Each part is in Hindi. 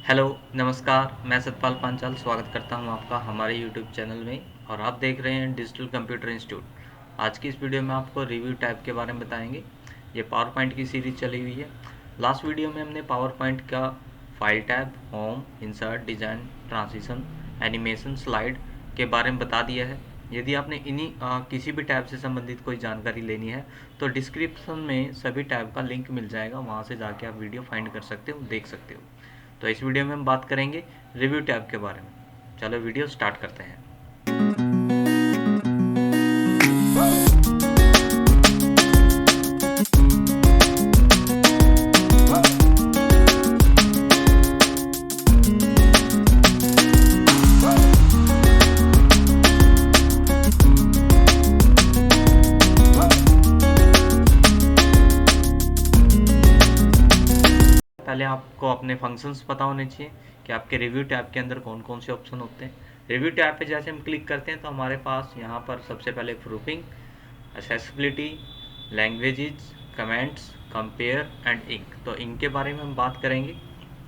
हेलो, नमस्कार। मैं सतपाल पांचाल स्वागत करता हूं आपका हमारे यूट्यूब चैनल में और आप देख रहे हैं डिजिटल कंप्यूटर इंस्टीट्यूट। आज की इस वीडियो में आपको रिव्यू टैब के बारे में बताएंगे। ये पावर पॉइंट की सीरीज चली हुई है। लास्ट वीडियो में हमने पावर पॉइंट का file tab, home, insert, design, transition, animation, slide के बारे में बता दिया है। यदि आपने इन्हीं किसी भी टैब से संबंधित कोई जानकारी लेनी है तो डिस्क्रिप्शन में सभी टैब का लिंक मिल जाएगा, वहाँ से जाके आप वीडियो फाइंड कर सकते हो, देख सकते हो। तो इस वीडियो में हम बात करेंगे रिव्यू टैब के बारे में। चलो वीडियो स्टार्ट करते हैं। पहले आपको अपने फंक्शंस पता होने चाहिए कि आपके रिव्यू टैब के अंदर कौन कौन से ऑप्शन होते हैं। रिव्यू टैब पे जैसे हम क्लिक करते हैं तो हमारे पास यहाँ पर सबसे पहले proofing, accessibility, languages, comments, compare and ink. तो इनके बारे में हम बात करेंगे,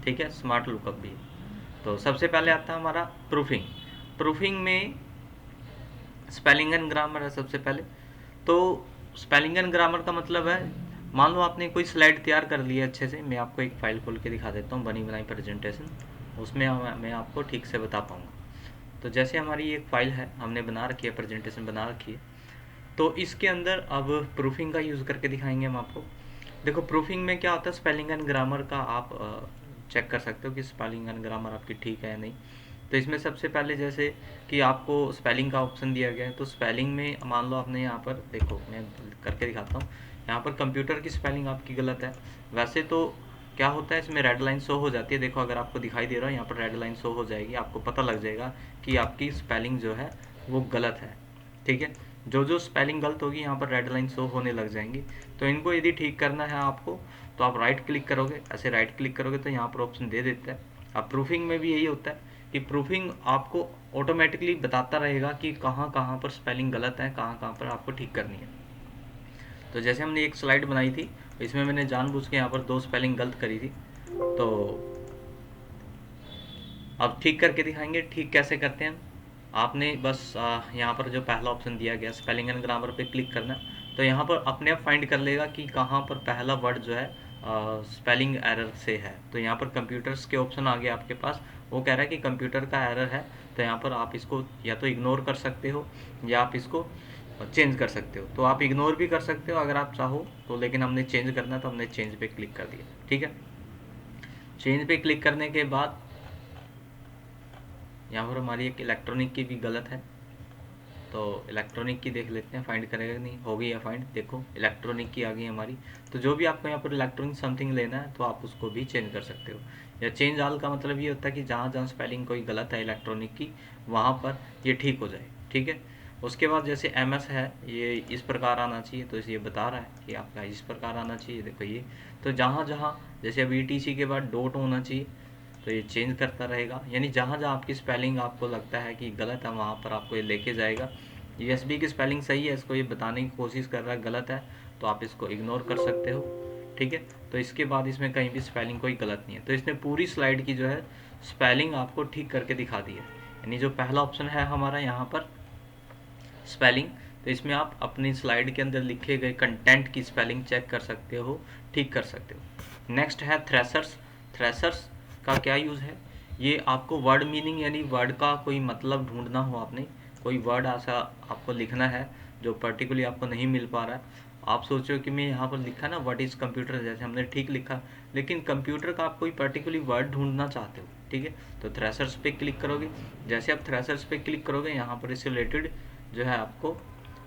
ठीक है। स्मार्ट लुकअप भी। तो सबसे पहले आता है हमारा प्रूफिंग। प्रूफिंग में स्पेलिंग एंड ग्रामर है सबसे पहले। तो स्पेलिंग एंड ग्रामर का मतलब है, मान लो आपने कोई स्लाइड तैयार कर ली है अच्छे से। मैं आपको एक फ़ाइल खोल के दिखा देता हूँ, बनी बनाई प्रेजेंटेशन, उसमें मैं आपको ठीक से बता पाऊँगा। तो जैसे हमारी एक फ़ाइल है, हमने बना रखी है, प्रेजेंटेशन बना रखी है, तो इसके अंदर अब प्रूफिंग का यूज़ करके दिखाएंगे हम आपको। देखो प्रूफिंग में क्या होता है, स्पेलिंग एंड ग्रामर का आप चेक कर सकते हो कि स्पेलिंग एंड ग्रामर आपकी ठीक है या नहीं। तो इसमें सबसे पहले जैसे कि आपको स्पेलिंग का ऑप्शन दिया गया है, तो स्पेलिंग में मान लो आपने यहाँ पर, देखो मैं करके दिखाता हूँ। यहाँ पर कंप्यूटर की स्पेलिंग आपकी गलत है। वैसे तो क्या होता है, इसमें रेड लाइन शो हो जाती है। देखो अगर आपको दिखाई दे रहा है, यहाँ पर रेड लाइन शो हो जाएगी, आपको पता लग जाएगा कि आपकी स्पेलिंग जो है वो गलत है, ठीक है। जो जो स्पेलिंग गलत होगी यहाँ पर रेड लाइन शो होने लग जाएंगी। तो इनको यदि ठीक करना है आपको, तो आप राइट क्लिक करोगे, ऐसे राइट क्लिक करोगे तो यहाँ पर ऑप्शन दे देता है। अब प्रूफिंग में भी यही होता है कि प्रूफिंग आपको ऑटोमेटिकली बताता रहेगा कि कहाँ कहाँ पर स्पेलिंग गलत है, कहाँ कहाँ पर आपको ठीक करनी है। तो जैसे हमने एक स्लाइड बनाई थी, इसमें मैंने जानबूझ के यहाँ पर 2 स्पेलिंग गलत करी थी। तो अब ठीक करके दिखाएंगे। ठीक कैसे करते हैं, आपने बस यहाँ पर जो पहला ऑप्शन दिया गया स्पेलिंग एंड ग्रामर पे क्लिक करना। तो यहाँ पर अपने आप फाइंड कर लेगा कि कहाँ पर पहला वर्ड जो है स्पेलिंग एरर से है। तो यहाँ पर कंप्यूटर्स के ऑप्शन आ गए आपके पास, वो कह रहा है कि कंप्यूटर का एरर है। तो यहाँ पर आप इसको या तो इग्नोर कर सकते हो या आप इसको चेंज कर सकते हो। तो आप इग्नोर भी कर सकते हो अगर आप चाहो तो, लेकिन हमने चेंज करना तो हमने चेंज पे क्लिक कर दिया, ठीक है। चेंज पे क्लिक करने के बाद यहाँ पर हमारी एक इलेक्ट्रॉनिक की भी गलत है। तो इलेक्ट्रॉनिक की देख लेते हैं, फाइंड करेगा नहीं, हो गई है फाइंड। देखो इलेक्ट्रॉनिक की आ गई हमारी। तो जो भी आपको यहाँ पर इलेक्ट्रॉनिक समथिंग लेना है तो आप उसको भी चेंज कर सकते हो। या चेंज ऑल का मतलब ये होता है कि जहाँ जहाँ स्पेलिंग कोई गलत है इलेक्ट्रॉनिक की, वहाँ पर ये ठीक हो जाए, ठीक है। उसके बाद जैसे MS है, ये इस प्रकार आना चाहिए, तो ये बता रहा है कि आपका इस प्रकार आना चाहिए। देखो ये, तो जहाँ जहाँ जैसे अब ETC के बाद डॉट होना चाहिए, तो ये चेंज करता रहेगा। यानी जहाँ जहाँ आपकी स्पेलिंग आपको लगता है कि गलत है, वहाँ पर आपको ये लेके जाएगा। USB की स्पेलिंग सही है, इसको ये बताने की कोशिश कर रहा है गलत है, तो आप इसको इग्नोर कर सकते हो, ठीक है। तो इसके बाद इसमें कहीं भी स्पेलिंग कोई गलत नहीं है। तो इसने पूरी स्लाइड की जो है स्पेलिंग आपको ठीक करके दिखा दी है। यानी जो पहला ऑप्शन है हमारा यहाँ पर स्पेलिंग, तो इसमें आप अपनी स्लाइड के अंदर लिखे गए कंटेंट की स्पेलिंग चेक कर सकते हो, ठीक कर सकते हो। नेक्स्ट है थ्रेशर्स। थ्रेशर्स का क्या यूज़ है, ये आपको वर्ड मीनिंग यानी वर्ड का कोई मतलब ढूंढना हो, आपने कोई वर्ड ऐसा आपको लिखना है जो पर्टिकुलरली आपको नहीं मिल पा रहा है। आप सोचो कि मैं यहाँ पर लिखा ना व्हाट इज़ कंप्यूटर, जैसे हमने ठीक लिखा, लेकिन कंप्यूटर का आप कोई पर्टिकुलरली वर्ड ढूंढना चाहते हो, ठीक है। तो थ्रेशर्स पे क्लिक करोगे। जैसे आप थ्रेशर्स पे क्लिक करोगे, यहाँ पर इससे रिलेटेड जो है आपको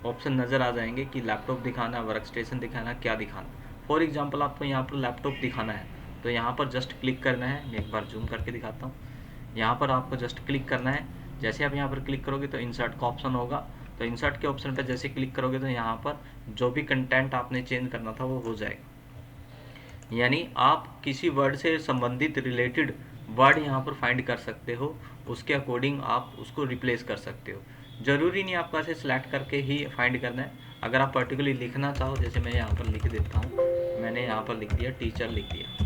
ऑप्शन नज़र आ जाएंगे कि लैपटॉप दिखाना, वर्क स्टेशन दिखाना, क्या दिखाना। फॉर एग्जांपल आपको यहाँ पर लैपटॉप दिखाना है, तो यहाँ पर जस्ट क्लिक करना है। मैं एक बार जूम करके दिखाता हूँ। यहाँ पर आपको जस्ट क्लिक करना है। जैसे आप यहाँ पर क्लिक करोगे तो इंसर्ट का ऑप्शन होगा। तो इंसर्ट के ऑप्शन पर जैसे क्लिक करोगे तो यहाँ पर जो भी कंटेंट आपने चेंज करना था वो हो जाएगा। यानी आप किसी वर्ड से संबंधित रिलेटेड वर्ड यहाँ पर फाइंड कर सकते हो, उसके अकॉर्डिंग आप उसको रिप्लेस कर सकते हो। ज़रूरी नहीं आपको ऐसे सिलेक्ट करके ही फाइंड करना है। अगर आप पर्टिकुलरली लिखना चाहो, जैसे मैं यहाँ पर लिख देता हूँ, मैंने यहाँ पर लिख दिया टीचर लिख दिया,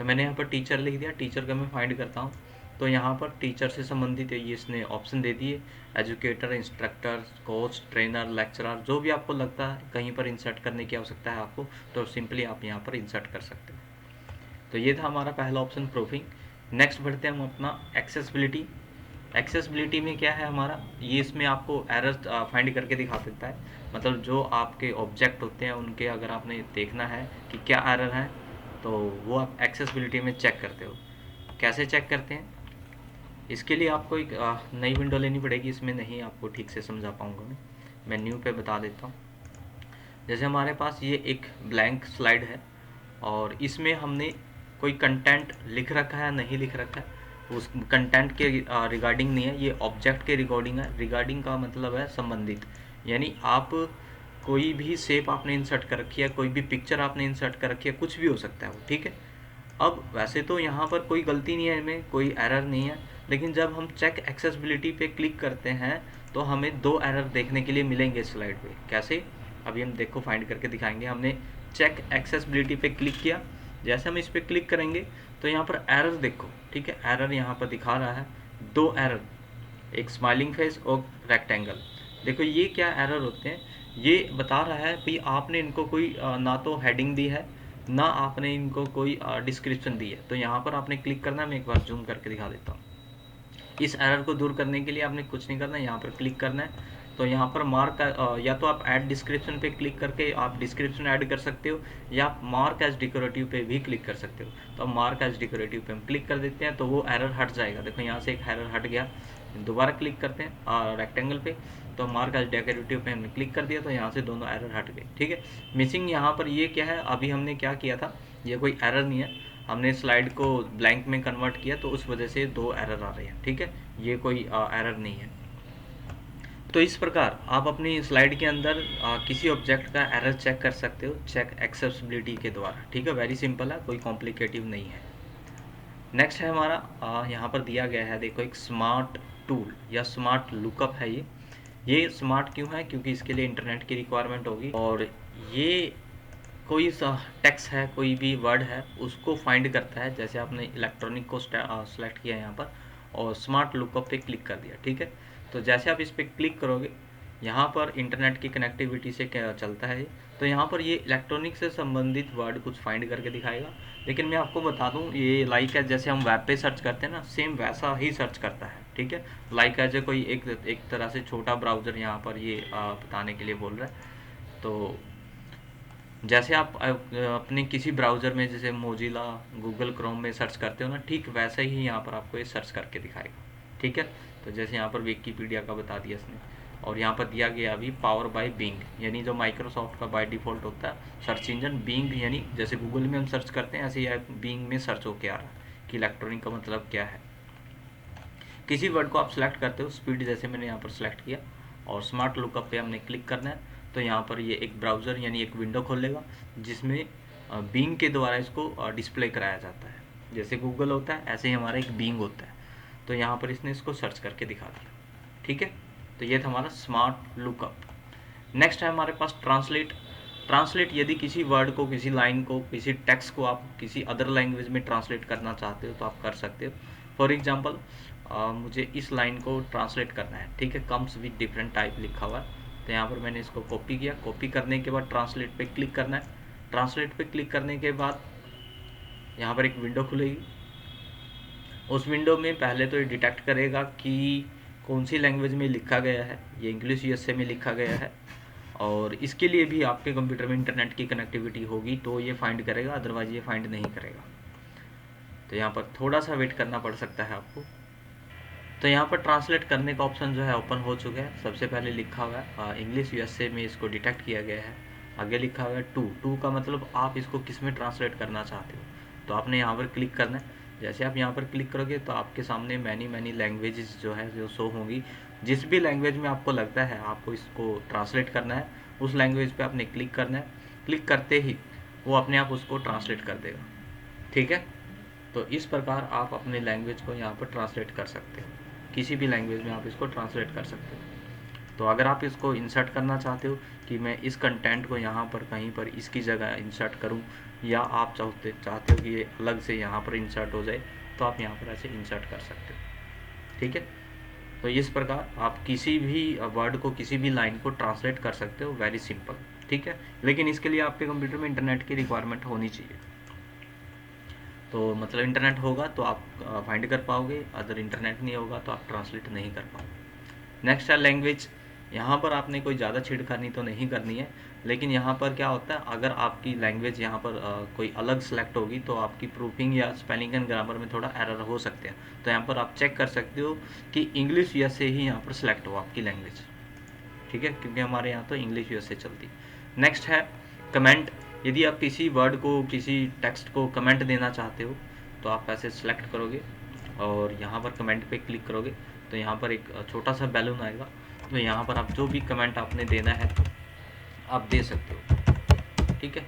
तो मैंने यहाँ पर टीचर लिख दिया, टीचर का मैं फाइंड करता हूँ। तो यहाँ पर टीचर से संबंधित ये इसने ऑप्शन दे दिए, educator, instructor, coach, trainer, lecturer, जो भी आपको लगता है कहीं पर इंसर्ट करने की आवश्यकता है आपको, तो सिंपली आप यहाँ पर इंसर्ट कर सकते हो। तो ये था हमारा पहला ऑप्शन, प्रूफिंग। नेक्स्ट बढ़ते हैं हम अपना एक्सेसिबिलिटी। एक्सेसिबिलिटी में क्या है हमारा, ये इसमें आपको एरर फाइंड करके दिखा सकता है। मतलब जो आपके ऑब्जेक्ट होते हैं उनके अगर आपने देखना है कि क्या एरर है, तो वो आप एक्सेसिबिलिटी में चेक करते हो। कैसे चेक करते हैं, इसके लिए आपको एक नई विंडो लेनी पड़ेगी, इसमें नहीं आपको ठीक से समझा पाऊँगा मैं न्यू पे बता देता हूँ। जैसे हमारे पास ये एक ब्लैंक स्लाइड है और इसमें हमने कोई कंटेंट लिख रखा है नहीं लिख रखा है, उस कंटेंट के रिगार्डिंग नहीं है, ये ऑब्जेक्ट के रिगार्डिंग है। रिगार्डिंग का मतलब है संबंधित, यानी आप कोई भी शेप आपने इंसर्ट कर रखी है, कोई भी पिक्चर आपने इंसर्ट कर रखी है, कुछ भी हो सकता है वो, ठीक है। अब वैसे तो यहाँ पर कोई गलती नहीं है, इनमें कोई एरर नहीं है, लेकिन जब हम चेक एक्सेसिबिलिटी पे क्लिक करते हैं तो हमें 2 एरर देखने के लिए मिलेंगे स्लाइड पे। कैसे, अभी हम देखो फाइंड करके दिखाएंगे। हमने चेक एक्सेसिबिलिटी पे क्लिक किया, जैसे हम इस पर क्लिक करेंगे तो यहाँ पर एरर देखो, ठीक है, एरर यहाँ पर दिखा रहा है 2 एरर, एक स्माइलिंग फेस और रेक्टेंगल। देखो ये क्या एरर होते हैं, ये बता रहा है भाई आपने इनको कोई ना तो हेडिंग दी है, ना आपने इनको कोई डिस्क्रिप्शन दी है। तो यहाँ पर आपने क्लिक करना है, मैं एक बार जूम करके दिखा देता हूँ। इस एरर को दूर करने के लिए आपने कुछ नहीं करना है, यहाँ पर क्लिक करना है। तो यहाँ पर मार्क या तो आप ऐड डिस्क्रिप्शन पे क्लिक करके आप डिस्क्रिप्शन ऐड कर सकते हो, या आप मार्क एज डेकोरेटिव पे भी क्लिक कर सकते हो। तो हम मार्क एज डेकोरेटिव पे हम क्लिक कर देते हैं तो वो एरर हट जाएगा। देखो यहाँ से एक एरर हट गया। दोबारा क्लिक करते हैं रेक्टेंगल पे, तो मार्क एज डेकोरेटिव पे हमने क्लिक कर दिया तो यहाँ से दोनों एरर हट गए, ठीक है। मिसिंग यहाँ पर ये क्या है, अभी हमने क्या किया था, ये कोई एरर नहीं है, हमने स्लाइड को ब्लैंक में कन्वर्ट किया तो उस वजह से 2 एरर आ रहे हैं, ठीक है। ये कोई एरर नहीं है। तो इस प्रकार आप अपनी स्लाइड के अंदर किसी ऑब्जेक्ट का एरर चेक कर सकते हो, चेक एक्सेसिबिलिटी के द्वारा, ठीक है। वेरी सिंपल है, कोई कॉम्प्लिकेटिव नहीं है। नेक्स्ट है हमारा यहाँ पर दिया गया है, देखो एक स्मार्ट टूल या स्मार्ट लुकअप है। ये स्मार्ट क्यों है, क्योंकि इसके लिए इंटरनेट की रिक्वायरमेंट होगी, और ये कोई टेक्स्ट है, कोई भी वर्ड है, उसको फाइंड करता है। जैसे आपने इलेक्ट्रॉनिक को सेलेक्ट किया यहाँ पर और स्मार्ट लुकअप पे क्लिक कर दिया, ठीक है। तो जैसे आप इस पर क्लिक करोगे, यहाँ पर इंटरनेट की कनेक्टिविटी से क्या चलता है, तो यहाँ पर ये इलेक्ट्रॉनिक से संबंधित वर्ड कुछ फाइंड करके दिखाएगा। लेकिन मैं आपको बता दूँ, ये लाइक है जैसे हम वेब पे सर्च करते हैं ना, सेम वैसा ही सर्च करता है, ठीक है। लाइक एज कोई एक तरह से छोटा ब्राउज़र यहाँ पर ये बताने के लिए बोल रहा है। तो जैसे आप अपने किसी ब्राउज़र में जैसे मोजिला, गूगल क्रोम में सर्च करते हो ना, ठीक वैसे ही यहाँ पर आपको ये सर्च करके दिखाएगा, ठीक है। तो जैसे यहाँ पर विकिपीडिया का बता दिया इसने, और यहाँ पर दिया गया अभी पावर बाय बिंग, यानी जो माइक्रोसॉफ्ट का बाय डिफ़ॉल्ट होता है सर्च इंजन, बिंग यानी जैसे गूगल में हम सर्च करते हैं ऐसे ही बिंग में सर्च होके आ रहा है कि इलेक्ट्रॉनिक का मतलब क्या है। किसी वर्ड को आप सेलेक्ट करते हो, स्पीड जैसे मैंने यहाँ पर सेलेक्ट किया और स्मार्ट लुकअप पे हमने क्लिक करना है, तो यहाँ पर ये एक ब्राउज़र यानी एक विंडो खोलेगा जिसमें बिंग के द्वारा इसको डिस्प्ले कराया जाता है। जैसे गूगल होता है ऐसे ही हमारा एक बिंग होता है। तो यहाँ पर इसने इसको सर्च करके दिखा दिया, ठीक है। तो ये था हमारा स्मार्ट लुकअप। नेक्स्ट है हमारे पास ट्रांसलेट। ट्रांसलेट, यदि किसी वर्ड को, किसी लाइन को, किसी टेक्स्ट को आप किसी अदर लैंग्वेज में ट्रांसलेट करना चाहते हो तो आप कर सकते हो। फॉर एग्जाम्पल मुझे इस लाइन को ट्रांसलेट करना है, ठीक है, कम्स विद डिफरेंट टाइप लिखा हुआ है। तो यहाँ पर मैंने इसको कॉपी किया, कॉपी करने के बाद ट्रांसलेट पे क्लिक करना है। ट्रांसलेट पे क्लिक करने के बाद यहाँ पर एक विंडो खुलेगी। उस विंडो में पहले तो ये डिटेक्ट करेगा कि कौन सी लैंग्वेज में लिखा गया है, ये इंग्लिश यूएसए में लिखा गया है, और इसके लिए भी आपके कंप्यूटर में इंटरनेट की कनेक्टिविटी होगी तो ये फाइंड करेगा, अदरवाइज ये फाइंड नहीं करेगा। तो यहाँ पर थोड़ा सा वेट करना पड़ सकता है आपको। तो यहाँ पर ट्रांसलेट करने का ऑप्शन जो है ओपन हो चुका है। सबसे पहले लिखा हुआ है इंग्लिश यूएसए में इसको डिटेक्ट किया गया है। आगे लिखा हुआ है टू का मतलब आप इसको किस में ट्रांसलेट करना चाहते हो, तो आपने यहाँ पर क्लिक करना है। जैसे आप यहाँ पर क्लिक करोगे तो आपके सामने मैनी लैंग्वेजेस जो है जो शो होंगी। जिस भी लैंग्वेज में आपको लगता है आपको इसको ट्रांसलेट करना है, उस लैंग्वेज पे आपने क्लिक करना है। क्लिक करते ही वो अपने आप उसको ट्रांसलेट कर देगा, ठीक है। तो इस प्रकार आप अपने लैंग्वेज को यहाँ पर ट्रांसलेट कर सकते हो, किसी भी लैंग्वेज में आप इसको ट्रांसलेट कर सकते हो। तो अगर आप इसको इंसर्ट करना चाहते हो कि मैं इस कंटेंट को यहाँ पर कहीं पर इसकी जगह इंसर्ट करूँ, या आप चाहते हो कि ये अलग से यहाँ पर इंसर्ट हो जाए, तो आप यहाँ पर ऐसे इंसर्ट कर सकते हो। ठीक है, तो इस प्रकार आप किसी भी वर्ड को, किसी भी लाइन को ट्रांसलेट कर सकते हो, वेरी सिंपल। ठीक है, लेकिन इसके लिए आपके कंप्यूटर में इंटरनेट की रिक्वायरमेंट होनी चाहिए। तो मतलब इंटरनेट होगा तो आप फाइंड कर पाओगे, अगर इंटरनेट नहीं होगा तो आप ट्रांसलेट नहीं कर पाओगे। नेक्स्ट है लैंग्वेज। यहाँ पर आपने कोई ज़्यादा छेड़खानी तो नहीं करनी है, लेकिन यहाँ पर क्या होता है, अगर आपकी लैंग्वेज यहाँ पर कोई अलग सेलेक्ट होगी तो आपकी प्रूफिंग या स्पेलिंग एंड ग्रामर में थोड़ा एरर हो सकते हैं। तो यहाँ पर आप चेक कर सकते हो कि इंग्लिश यूएसए ही यहाँ पर सेलेक्ट हो आपकी लैंग्वेज। ठीक है, क्योंकि हमारे यहाँ तो इंग्लिश यूएसए चलती। नेक्स्ट है कमेंट। यदि आप किसी वर्ड को, किसी टेक्स्ट को कमेंट देना चाहते हो तो आप ऐसे सेलेक्ट करोगे और यहाँ पर कमेंट पे क्लिक करोगे तो यहाँ पर एक छोटा सा बैलून आएगा। तो यहाँ पर आप जो भी कमेंट आपने देना है आप दे सकते हो। ठीक है,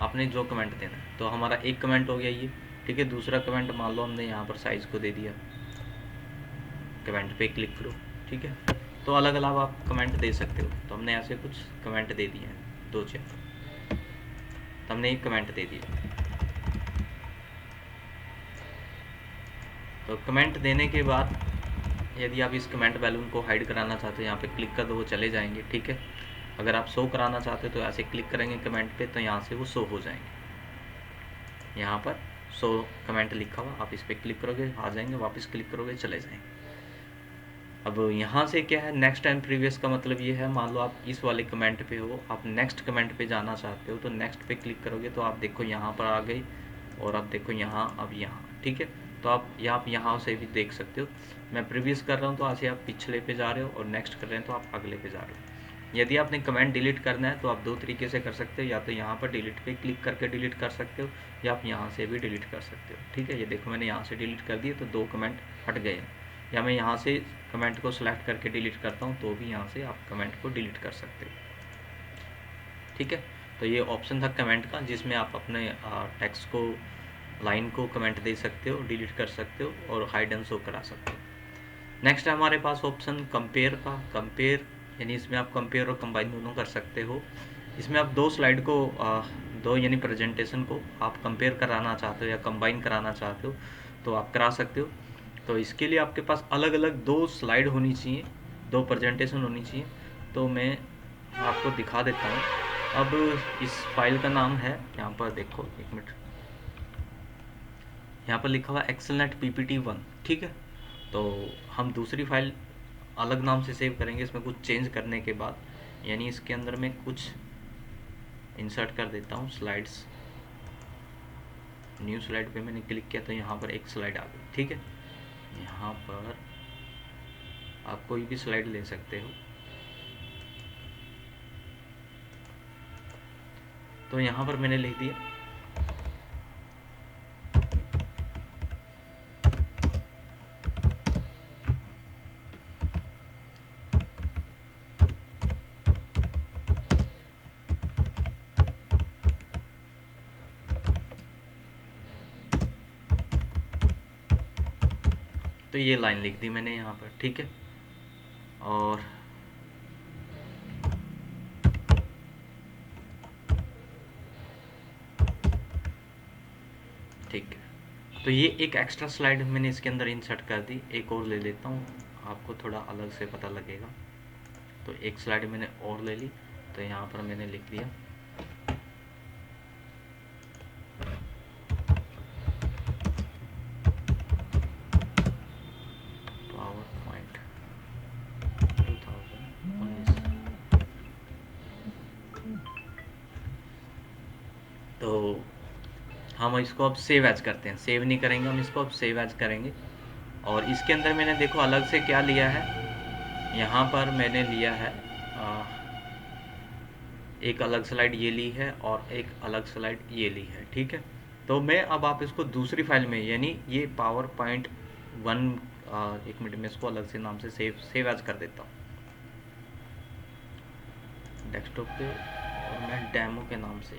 आपने जो कमेंट देना है, तो हमारा एक कमेंट हो गया ये। ठीक है, दूसरा कमेंट मान लो हमने यहाँ पर साइज़ को दे दिया, कमेंट पे क्लिक करो। ठीक है, तो अलग अलग आप कमेंट दे सकते हो। तो हमने ऐसे कुछ कमेंट दे दिए हैं, 2-4, तो हमने एक कमेंट दे दिया। तो कमेंट देने के बाद यदि आप इस कमेंट बैलून को हाइड कराना चाहते हो, यहाँ पे क्लिक कर दो, वो चले जाएंगे। ठीक है, अगर आप शो कराना चाहते हो तो ऐसे क्लिक करेंगे कमेंट पे, तो यहाँ से वो शो हो जाएंगे। यहाँ पर शो कमेंट लिखा हुआ, आप इस पर क्लिक करोगे आ जाएंगे, वापस क्लिक करोगे चले जाएंगे। अब यहाँ से क्या है, नेक्स्ट एंड प्रीवियस का मतलब ये है, मान लो आप इस वाले कमेंट पे हो, आप नेक्स्ट कमेंट पे जाना चाहते हो, तो नेक्स्ट पे क्लिक करोगे तो आप देखो यहाँ पर आ गई, और आप देखो यहाँ, अब यहाँ। ठीक है, तो आप यहाँ से भी देख सकते हो। मैं प्रीवियस कर रहा हूँ तो ऐसे आप पिछले पे जा रहे हो, और नेक्स्ट कर रहे हैं तो आप अगले पे जा रहे हो। यदि आपने कमेंट डिलीट करना है तो आप 2 तरीके से कर सकते हो, या तो यहाँ पर डिलीट पे क्लिक करके डिलीट कर सकते हो, या आप यहाँ से भी डिलीट कर सकते हो। ठीक है, ये देखो मैंने यहाँ से डिलीट कर दिए तो 2 कमेंट हट गए हैं। या मैं यहाँ से कमेंट को सिलेक्ट करके डिलीट करता हूँ तो भी यहाँ से आप कमेंट को डिलीट कर सकते हो। ठीक है, तो ये ऑप्शन था कमेंट का, जिसमें आप अपने टेक्स्ट को, लाइन को कमेंट दे सकते हो, डिलीट कर सकते हो और हाइड एंड शो करा सकते हो। नेक्स्ट है हमारे पास ऑप्शन कंपेयर का। कंपेयर यानी इसमें आप कंपेयर और कंबाइन दोनों कर सकते हो। इसमें आप 2 स्लाइड को, 2 यानी प्रेजेंटेशन को आप कंपेयर कराना चाहते हो या कंबाइन कराना चाहते हो तो आप करा सकते हो। तो इसके लिए आपके पास अलग अलग 2 स्लाइड होनी चाहिए, 2 प्रेजेंटेशन होनी चाहिए। तो मैं आपको दिखा देता हूँ। अब इस फाइल का नाम है, यहाँ पर देखो, 1 मिनट, यहाँ पर लिखा हुआ एक्सेलनेट PPT1। ठीक है, तो हम दूसरी फाइल अलग नाम से सेव करेंगे, इसमें कुछ चेंज करने के बाद। यानी इसके अंदर मैं कुछ इंसर्ट कर देता हूँ स्लाइड्स। न्यू स्लाइड पे मैंने क्लिक किया तो यहाँ पर एक स्लाइड आ गई। ठीक है, यहाँ पर आप कोई भी स्लाइड ले सकते हो। तो यहाँ पर मैंने लिख दिया तो ये लाइन लिख दी मैंने यहाँ पर। ठीक है, और ठीक है, तो ये एक एक्स्ट्रा स्लाइड मैंने इसके अंदर इंसर्ट कर दी। एक और ले लेता हूँ, आपको थोड़ा अलग से पता लगेगा। तो एक स्लाइड मैंने और ले ली, तो यहाँ पर मैंने लिख दिया PowerPoint 2019। तो हम इसको अब सेव एज करते हैं, सेव नहीं करेंगे हम इसको, अब सेव एज करेंगे। और इसके अंदर मैंने देखो अलग से क्या लिया है, यहाँ पर मैंने लिया है एक अलग स्लाइड ये ली है और एक अलग स्लाइड ये ली है। ठीक है, तो मैं अब आप इसको दूसरी फाइल में, यानी ये PowerPoint 1, 1 मिनट में इसको अलग से नाम से सेव एज कर देता हूँ डेस्कटॉप पे, और मैं डेमो के नाम से,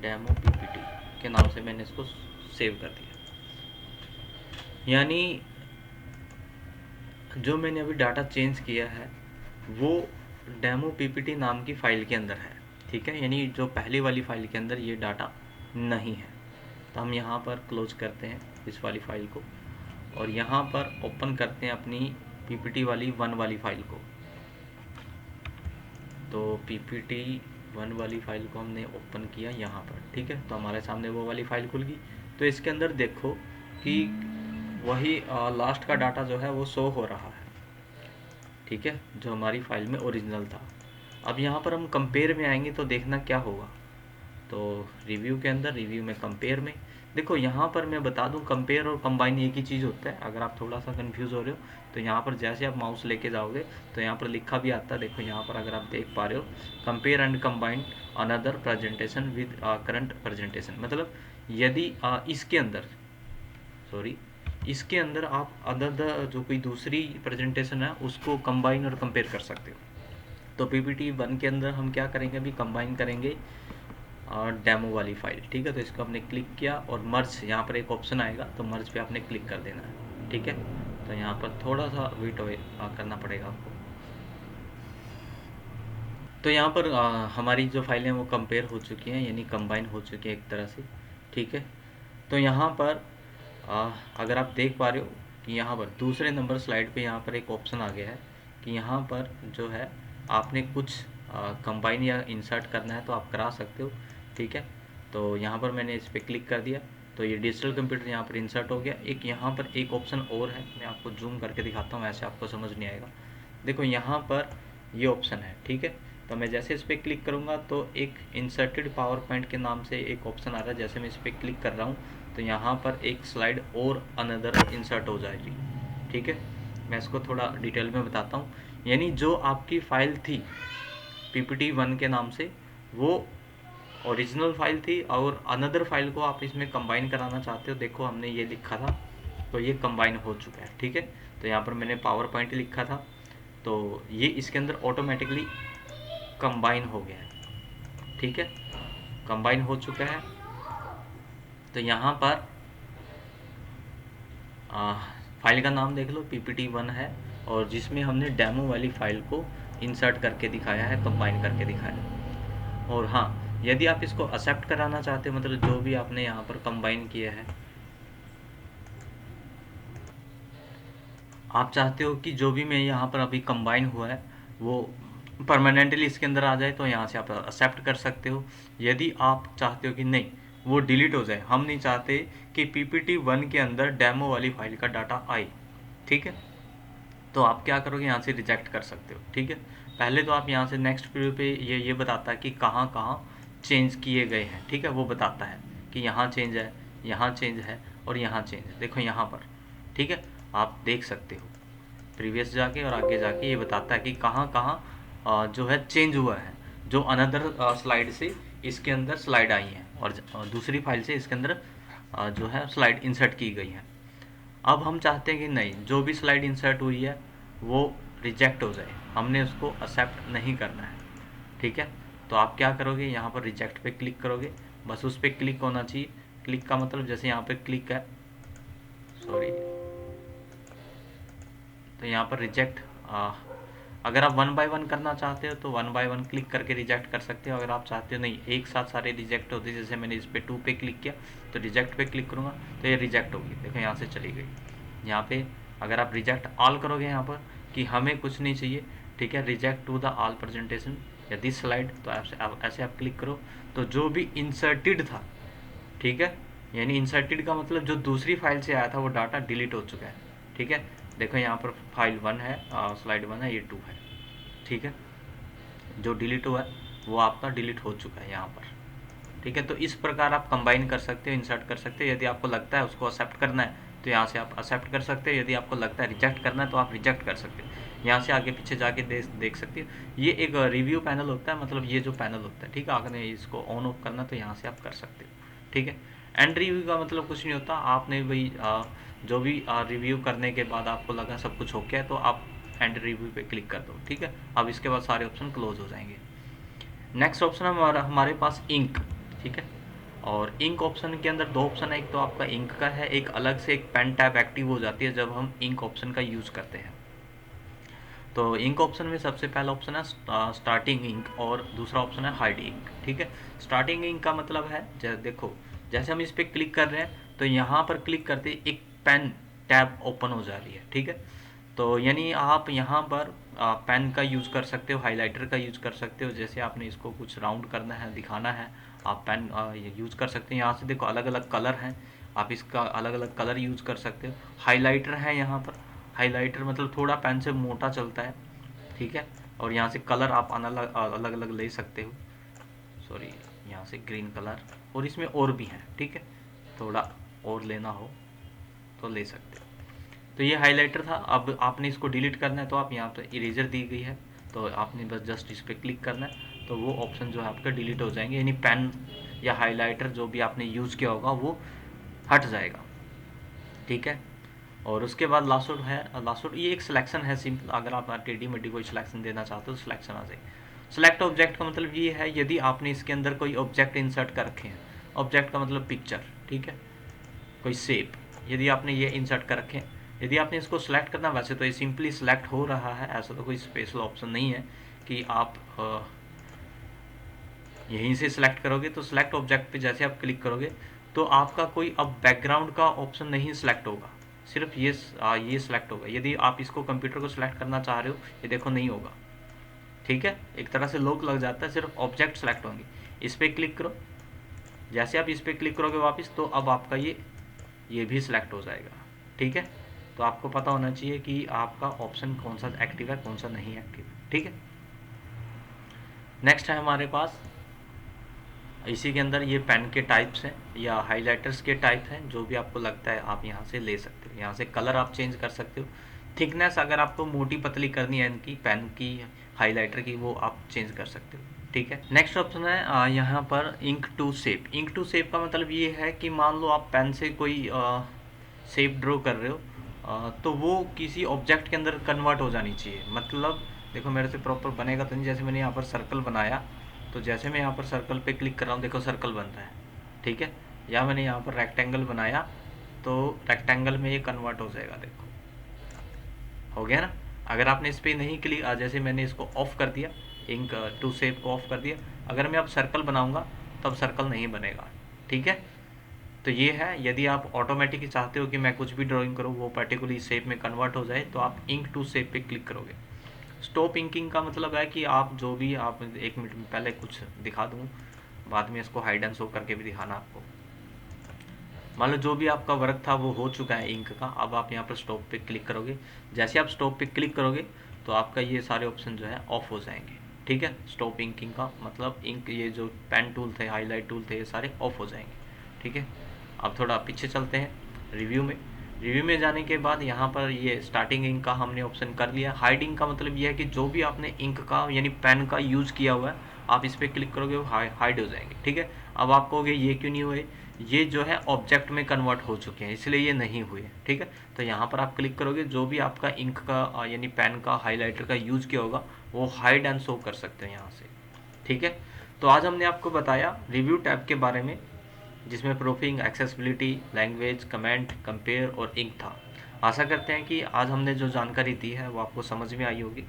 डेमो PPT के नाम से मैंने इसको सेव कर दिया। यानी जो मैंने अभी डाटा चेंज किया है वो डेमो पीपीटी नाम की फ़ाइल के अंदर है, ठीक है, यानी जो पहली वाली फ़ाइल के अंदर ये डाटा नहीं है। तो हम यहाँ पर क्लोज करते हैं इस वाली फ़ाइल को और यहाँ पर ओपन करते हैं अपनी पीपीटी वाली 1 वाली फ़ाइल को। तो पीपीटी 1 वाली फ़ाइल को हमने ओपन किया यहाँ पर, ठीक है, तो हमारे सामने वो वाली फ़ाइल खुल गई। तो इसके अंदर देखो कि वही लास्ट का डाटा जो है वो शो हो रहा है, ठीक है, जो हमारी फ़ाइल में ओरिजिनल था। अब यहाँ पर हम कंपेयर में आएंगे तो देखना क्या होगा। तो रिव्यू के अंदर, रिव्यू में कंपेयर में देखो, यहाँ पर मैं बता दूँ कंपेयर और कंबाइन एक ही चीज़ होता है। अगर आप थोड़ा सा कंफ्यूज हो रहे हो तो यहाँ पर जैसे आप माउस लेके जाओगे तो यहाँ पर लिखा भी आता है, देखो यहाँ पर अगर आप देख पा रहे हो, compare and combine another presentation with current presentation. मतलब यदि इसके अंदर इसके अंदर आप अदर जो कोई दूसरी प्रेजेंटेशन है उसको कंबाइन और कंपेयर कर सकते हो। तो पीपीटी 1 के अंदर हम क्या करेंगे, अभी कंबाइन करेंगे डेमो वाली फाइल, ठीक है। तो इसको हमने क्लिक किया और मर्ज, यहाँ पर एक ऑप्शन आएगा तो मर्ज पे आपने क्लिक कर देना है, ठीक है। तो यहाँ पर थोड़ा सा वेट करना पड़ेगा आपको। तो यहाँ पर हमारी जो फाइलें वो कंपेयर हो चुकी हैं, यानी कंबाइन हो चुकी हैं एक तरह से, ठीक है। तो यहाँ पर अगर आप देख पा रहे हो कि यहाँ पर दूसरे नंबर स्लाइड पे यहाँ पर एक ऑप्शन आ गया है कि यहाँ पर जो है आपने कुछ कंबाइन या इंसर्ट करना है तो आप करा सकते हो, ठीक है। तो यहाँ पर मैंने इस पर क्लिक कर दिया तो ये डिजिटल कंप्यूटर यहाँ पर इंसर्ट हो गया। एक यहाँ पर एक ऑप्शन और है, मैं आपको जूम करके दिखाता हूँ, ऐसे आपको समझ नहीं आएगा। देखो यहाँ पर ये ऑप्शन है, ठीक है। तो मैं जैसे इस पर क्लिक करूँगा तो एक इंसर्टेड पावर पॉइंट के नाम से एक ऑप्शन आ रहा है। जैसे मैं इस पर क्लिक कर रहा हूँ तो यहाँ पर एक स्लाइड और अनदर इंसर्ट हो जाएगी, ठीक है। मैं इसको थोड़ा डिटेल में बताता हूँ। यानी जो आपकी फ़ाइल थी पीपीटी 1 के नाम से, वो ओरिजिनल फाइल थी और अनदर फाइल को आप इसमें कंबाइन कराना चाहते हो। देखो हमने ये लिखा था तो ये कंबाइन हो चुका है, ठीक है। तो यहाँ पर मैंने पावर पॉइंट लिखा था तो ये इसके अंदर ऑटोमेटिकली कंबाइन हो गया है, ठीक है, कंबाइन हो चुका है। तो यहाँ पर फाइल का नाम देख लो, पीपीटी 1 है और जिसमें हमने डेमो वाली फाइल को इंसर्ट करके दिखाया है, कंबाइन करके दिखाया। और हाँ, यदि आप इसको एक्सेप्ट कराना चाहते हो, मतलब जो भी आपने यहाँ पर कंबाइन किया है, आप चाहते हो कि जो भी मैं यहाँ पर अभी कंबाइन हुआ है वो परमानेंटली इसके अंदर आ जाए, तो यहाँ से आप एक्सेप्ट कर सकते हो। यदि आप चाहते हो कि नहीं वो डिलीट हो जाए, हम नहीं चाहते कि पीपीटी 1 के अंदर डेमो वाली फाइल का डाटा आए, ठीक है, तो आप क्या करोगे, यहाँ से रिजेक्ट कर सकते हो, ठीक है। पहले तो आप यहाँ से नेक्स्ट प्रीव्यू पे ये बताता है कि कहाँ कहाँ चेंज किए गए हैं, ठीक है, वो बताता है कि यहाँ चेंज है, यहाँ चेंज है और यहाँ चेंज है। देखो यहाँ पर, ठीक है, आप देख सकते हो प्रीवियस जाके और आगे जाके ये बताता है कि कहाँ कहाँ जो है चेंज हुआ है, जो अनदर स्लाइड से इसके अंदर स्लाइड आई है और दूसरी फाइल से इसके अंदर जो है स्लाइड इंसर्ट की गई है। अब हम चाहते हैं कि नहीं, जो भी स्लाइड इंसर्ट हुई है वो रिजेक्ट हो जाए, हमने उसको एक्सेप्ट नहीं करना है, ठीक है। तो आप क्या करोगे, यहाँ पर रिजेक्ट पे क्लिक करोगे, बस उस पर क्लिक होना चाहिए। क्लिक का मतलब जैसे यहाँ पे क्लिक है, सॉरी, तो यहाँ पर रिजेक्ट, अगर आप 1 बाय 1 करना चाहते हो तो 1 बाय 1 क्लिक करके रिजेक्ट कर सकते हो। अगर आप चाहते हो नहीं एक साथ सारे रिजेक्ट होते, जैसे मैंने इस पर 2 पे क्लिक किया तो रिजेक्ट पे क्लिक करूँगा तो ये रिजेक्ट होगी, देखो यहाँ से चली गई। यहाँ पे अगर आप रिजेक्ट ऑल करोगे यहाँ पर कि हमें कुछ नहीं चाहिए, ठीक है, reject to the all presentation या दिस स्लाइड, तो ऐसे आप क्लिक करो तो जो भी इंसर्टेड था, ठीक है, यानी इंसर्टेड का मतलब जो दूसरी फाइल से आया था वो डाटा डिलीट हो चुका है, ठीक है। देखो यहाँ पर फाइल 1 है, स्लाइड 1 है, ये 2 है, ठीक है। जो डिलीट हुआ है वो आपका डिलीट हो चुका है यहाँ पर, ठीक है। तो इस प्रकार आप कंबाइन कर सकते हो, इंसर्ट कर सकते हो। यदि आपको लगता है उसको एक्सेप्ट करना है तो यहाँ से आप एक्सेप्ट कर सकते हो, यदि आपको लगता है रिजेक्ट करना है तो आप रिजेक्ट कर सकते हो। यहाँ से आगे पीछे जाके देख सकते हो। ये एक रिव्यू पैनल होता है, मतलब ये जो पैनल होता है, ठीक है, अगर इसको ऑन ऑफ करना तो यहाँ से आप कर सकते हो, ठीक है। एंड रिव्यू का मतलब कुछ नहीं होता, आपने भाई जो भी रिव्यू करने के बाद आपको लगा सब कुछ ओके है तो आप एंड रिव्यू पे क्लिक कर दो, ठीक है। अब इसके बाद सारे ऑप्शन क्लोज हो जाएंगे। नेक्स्ट ऑप्शन है हमारे पास इंक, ठीक है। और इंक ऑप्शन के अंदर 2 ऑप्शन है, एक तो आपका इंक का है, एक अलग से एक पेन टैब एक्टिव हो जाती है जब हम इंक ऑप्शन का यूज़ करते हैं, तो इंक ऑप्शन में सबसे पहला ऑप्शन है स्टार्टिंग इंक और दूसरा ऑप्शन है हाइड इंक। ठीक है, स्टार्टिंग इंक का मतलब है देखो जैसे हम इस पर क्लिक कर रहे हैं तो यहाँ पर क्लिक करते एक पेन टैब ओपन हो जा रही है। ठीक है, तो यानी आप यहाँ पर पेन का यूज़ कर सकते हो, हाइलाइटर का यूज़ कर सकते हो। जैसे आपने इसको कुछ राउंड करना है, दिखाना है, आप पेन यूज़ कर सकते हैं। यहाँ से देखो अलग अलग कलर हैं, आप इसका अलग अलग कलर यूज़ कर सकते हो। हाइलाइटर है यहाँ पर, हाइलाइटर मतलब थोड़ा पेन से मोटा चलता है। ठीक है, और यहाँ से कलर आप अलग अलग ले सकते हो। सॉरी, यहाँ से ग्रीन कलर, और इसमें और भी हैं। ठीक है, थोड़ा और लेना हो तो ले सकते हो। तो ये हाइलाइटर था। अब आपने इसको डिलीट करना है तो आप यहाँ पर इरेजर दी गई है, तो आपने बस जस्ट इस पर क्लिक करना है तो वो ऑप्शन जो है आपका डिलीट हो जाएंगे, यानी पेन या हाइलाइटर जो भी आपने यूज़ किया होगा वो हट जाएगा। ठीक है, और उसके बाद लास्ट आउट है। लास्ट आउट ये एक सिलेक्शन है सिंपल, अगर आप टेढ़ी मेढ़ी कोई सिलेक्शन देना चाहते हो तो सिलेक्शन आ जाए। सेलेक्ट ऑब्जेक्ट का मतलब ये है यदि आपने इसके अंदर कोई ऑब्जेक्ट इंसर्ट कर रखे हैं, ऑब्जेक्ट का मतलब पिक्चर, ठीक है, कोई शेप, यदि आपने ये इंसर्ट कर रखे हैं, यदि आपने इसको सिलेक्ट करना, वैसे तो ये सिंपली सिलेक्ट हो रहा है, ऐसा तो कोई स्पेशल ऑप्शन नहीं है कि आप यहीं से सिलेक्ट करोगे। तो सिलेक्ट ऑब्जेक्ट पे जैसे आप क्लिक करोगे तो आपका कोई अब बैकग्राउंड का ऑप्शन नहीं सिलेक्ट होगा, सिर्फ ये सिलेक्ट होगा। यदि आप इसको कंप्यूटर को सिलेक्ट करना चाह रहे हो, ये देखो नहीं होगा। ठीक है, एक तरह से लॉक लग जाता है, सिर्फ ऑब्जेक्ट सेलेक्ट होंगे। इस पर क्लिक करो, जैसे आप इस पर क्लिक करोगे वापस, तो अब आपका ये भी सिलेक्ट हो जाएगा। ठीक है, तो आपको पता होना चाहिए कि आपका ऑप्शन कौन सा एक्टिव है, कौन सा नहीं एक्टिव है। ठीक है, नेक्स्ट है हमारे पास, इसी के अंदर ये पेन के टाइप्स हैं या हाइलाइटर्स के टाइप हैं, जो भी आपको लगता है आप यहाँ से ले सकते हो। यहाँ से कलर आप चेंज कर सकते हो, थिकनेस अगर आपको मोटी पतली करनी है इनकी पेन की, हाइलाइटर की, वो आप चेंज कर सकते हो। ठीक है, नेक्स्ट ऑप्शन है यहाँ पर ink to shape. Ink to shape का मतलब ये है कि मान लो आप पेन से कोई शेप ड्रॉ कर रहे हो, तो वो किसी ऑब्जेक्ट के अंदर कन्वर्ट हो जानी चाहिए। मतलब देखो मेरे से प्रॉपर बनेगा तो नहीं, जैसे मैंने यहाँ पर सर्कल बनाया, तो जैसे मैं यहाँ पर सर्कल पे क्लिक कर रहा हूँ, देखो सर्कल बन रहा है। ठीक है, या मैंने यहाँ पर रेक्टेंगल बनाया तो रेक्टेंगल में ये कन्वर्ट हो जाएगा, देखो हो गया ना। अगर आपने इस पर नहीं क्लिक, जैसे मैंने इसको ऑफ कर दिया, इंक टू शेप को ऑफ कर दिया, अगर मैं अब सर्कल बनाऊंगा तब सर्कल नहीं बनेगा। ठीक है, तो ये है, यदि आप ऑटोमेटिकली चाहते हो कि मैं कुछ भी ड्राइंग करूँ वो पर्टिकुलर शेप में कन्वर्ट हो जाए, तो आप इंक टू शेप पे क्लिक करोगे। स्टॉप इंकिंग का मतलब है कि आप जो भी, आप 1 मिनट में पहले कुछ दिखा दूँ, बाद में इसको हाइड एंड शो करके भी दिखाना आपको। मान लो जो भी आपका वर्क था वो हो चुका है इंक का, अब आप यहाँ पर स्टॉप पे क्लिक करोगे। जैसे आप स्टॉप पे क्लिक करोगे तो आपका ये सारे ऑप्शन जो है ऑफ हो जाएंगे। ठीक है, स्टॉप इंकिंग का मतलब इंक, ये जो पेन टूल थे, हाईलाइट टूल थे, ये सारे ऑफ हो जाएंगे। ठीक है, अब थोड़ा पीछे चलते हैं रिव्यू में। रिव्यू में जाने के बाद यहाँ पर ये स्टार्टिंग इंक का हमने ऑप्शन कर लिया। हाइड इंक का मतलब ये है कि जो भी आपने इंक का यानी पेन का यूज़ किया हुआ है, आप इस पर क्लिक करोगे वो हाइड हो जाएंगे। ठीक है, अब आप कहोगे ये क्यों नहीं हुए, ये जो है ऑब्जेक्ट में कन्वर्ट हो चुके हैं इसलिए ये नहीं हुए। ठीक है, तो यहाँ पर आप क्लिक करोगे, जो भी आपका इंक का यानी पेन का, हाइलाइटर का यूज़ किया होगा वो हाइड एंड शो कर सकते हैं यहाँ से। ठीक है, तो आज हमने आपको बताया रिव्यू टैब के बारे में, जिसमें proofing, accessibility, language, comment, compare और इंक था। आशा करते हैं कि आज हमने जो जानकारी दी है वो आपको समझ में आई होगी।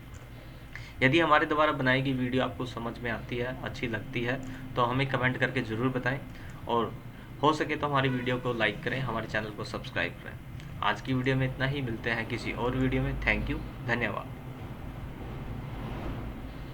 यदि हमारे द्वारा बनाई गई वीडियो आपको समझ में आती है, अच्छी लगती है, तो हमें कमेंट करके ज़रूर बताएं, और हो सके तो हमारी वीडियो को लाइक करें, हमारे चैनल को सब्सक्राइब करें। आज की वीडियो में इतना ही, मिलते हैं किसी और वीडियो में। थैंक यू, धन्यवाद।